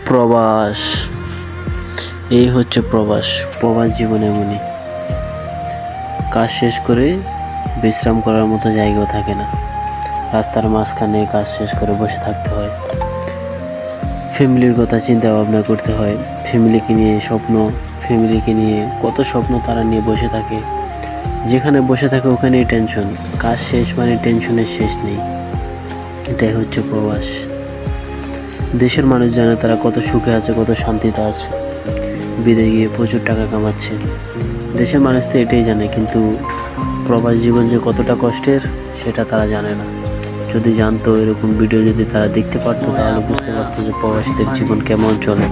প্রবাস, এই হচ্ছে প্রবাস। প্রবাস জীবন এমনই, কাজ শেষ করে বিশ্রাম করার মতো জায়গাও থাকে না। রাস্তার মাঝখানে কাজ শেষ করে বসে থাকতে হয়, ফ্যামিলির কথা চিন্তা ভাবনা করতে হয়, ফ্যামিলিকে নিয়ে কত স্বপ্ন তারা নিয়ে বসে থাকে। যেখানে বসে থাকে ওখানেই টেনশন, কাজ শেষ মানে টেনশনের শেষ নেই। এটাই হচ্ছে প্রবাস। দেশের মানুষ জানে তারা কত সুখে আছে, কত শান্তিতে আছে, বিদেশে গিয়ে প্রচুর টাকা কামাচ্ছে। দেশের মানুষ তো এটাই জানে, কিন্তু প্রবাস জীবন যে কতটা কষ্টের সেটা তারা জানে না। যদি জানতো, এরকম ভিডিও যদি তারা দেখতে পারতো, তাহলে বুঝতে পারতো যে প্রবাসীদের জীবন কেমন চলে।